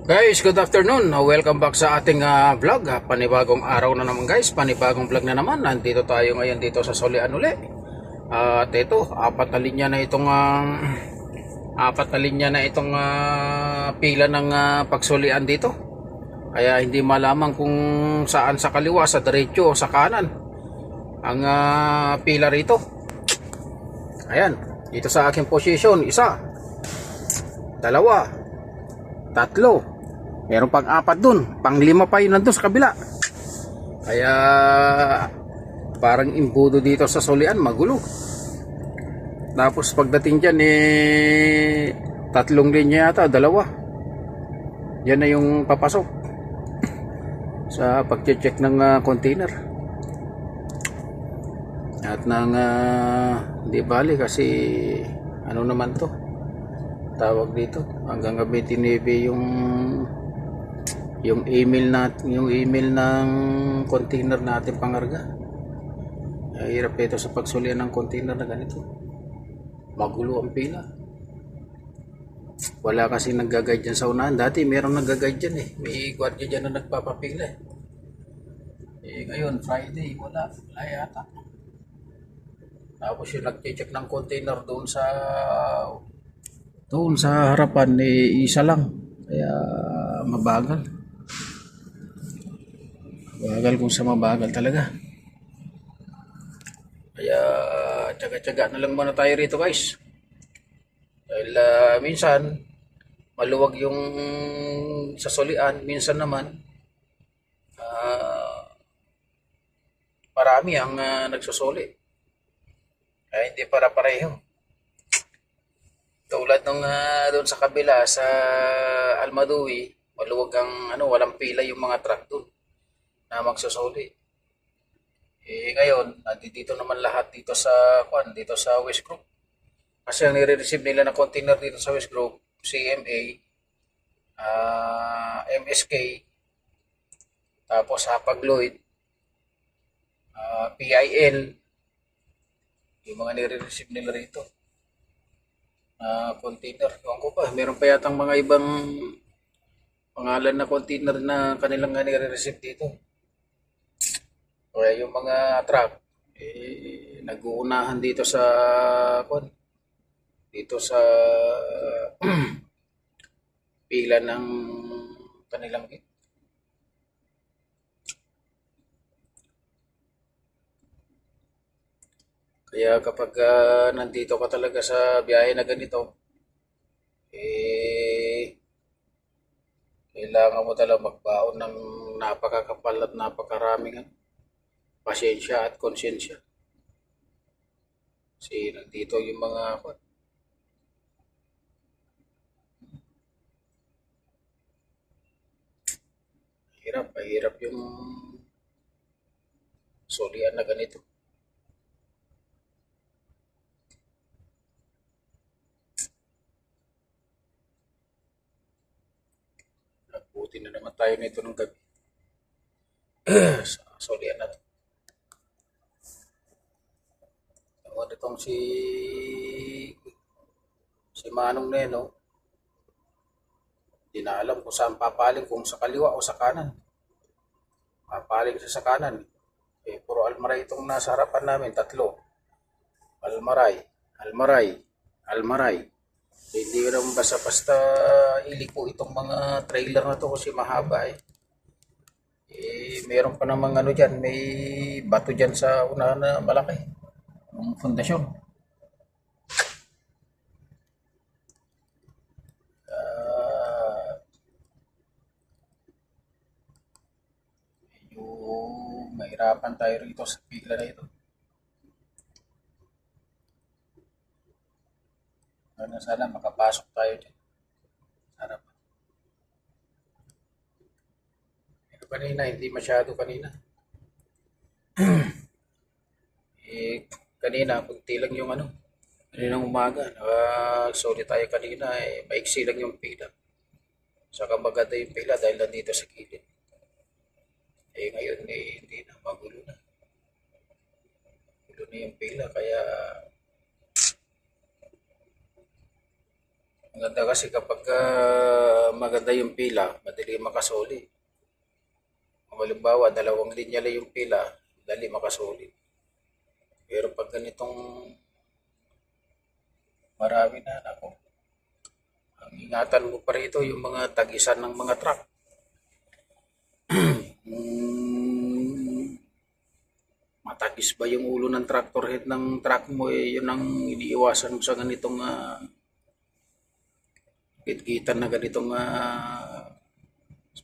Guys, good afternoon. Welcome back sa ating vlog. Panibagong araw na naman guys. Panibagong vlog na naman. Nandito tayo ngayon dito sa Solian uli. At ito, apat na linya na itong pila ng pagsulian dito. Kaya hindi malaman kung saan sa kaliwa, sa diretso o sa kanan ang pila rito. Ayan, dito sa aking position, isa, dalawa, tatlo, meron pang apat dun, pang lima pa yun nandun sa kabila. Kaya parang imbudo dito sa Solian, magulo. Tapos pagdating dyan tatlong linya yata, dalawa, yan na yung papasok sa pag-check ng container. At nang di bali kasi ano naman to tawag dito, hanggang gabi tinebe yung email ng container natin pangarga. Hirap ito sa pagsulian ng container na ganito, magulo ang pila. Wala kasi nag-guide dyan sa unahan. Dati meron nag-guide dyan may gwardiya dyan na nagpapapila ngayon Friday wala yata. Tapos yung nag-check ng container doon sa harapan isa lang, kaya mabagal kung sa mabagal talaga. Kaya tsaga-tsaga na lang muna tayo rito guys, dahil minsan maluwag yung sa Solian, minsan naman marami ang nagsusuli, kaya hindi para pareho. Tulad nung doon sa kabila sa Almadui, maluwag ang walang pila yung mga truck doon na magsusuli. Ngayon, dito naman lahat dito sa West Group. Kasi ang nire-receive nila na container dito sa West Group, CMA, MSK, tapos Hapag-Lloyd, PIL, yung mga nire-receive nila rito container. Ewan ko pa, meron pa yatang mga ibang pangalan na container na kanilang nire-receive dito. Kaya yung mga truck nag-uunahan dito sa pila ng kanilang gate. Kaya kapag nandito ka talaga sa biyahe na ganito, kailangan mo talaga magbaon ng napakakapal at napakaraming pasensya at konsensya. Kasi nandito yung mga hirap yung Solian na ganito. Buti na naman tayo nito ng gabi sa Solian na to. Tawag itong si Manong Neno, hindi na alam kung saan papaling, kung sa kaliwa o sa kanan. Papaling siya sa kanan. Puro almaray itong nasa harapan namin, tatlo. Almaray. Hindi ko naman basta-basta iliko itong mga trailer na to kasi mahaba meron pa namang dyan, may bato dyan sa unahan na malaki, yung fondasyon. Medyo mahirapan tayo rito sa pila na ito. Sana makapasok tayo dyan. Sana pa. Kanina, hindi masyado kanina. Kanina, kunti lang yung kaninang umaga. Sorry tayo kanina, maiksi lang yung pila. Saka maganda yung pila dahil nandito sa kilid. Ngayon, hindi na, magulo na. Magulo na yung pila, kaya Maganda kasi kapag maganda yung pila, madali makasoli. Kung halimbawa, dalawang linya lang yung pila, dali makasoli. Pero pag ganitong marami na, ako, ang ingatan mo pa rito yung mga tagisan ng mga truck. Matagis ba yung ulo ng tractor head ng truck mo, yun ang iniiwasan mo sa ganitong kitkitan na ganitong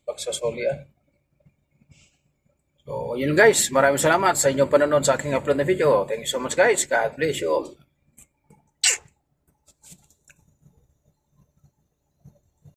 pagsasolian. So, yun guys, maraming salamat sa inyong panonood sa aking upload na video. Thank you so much guys. God bless you all.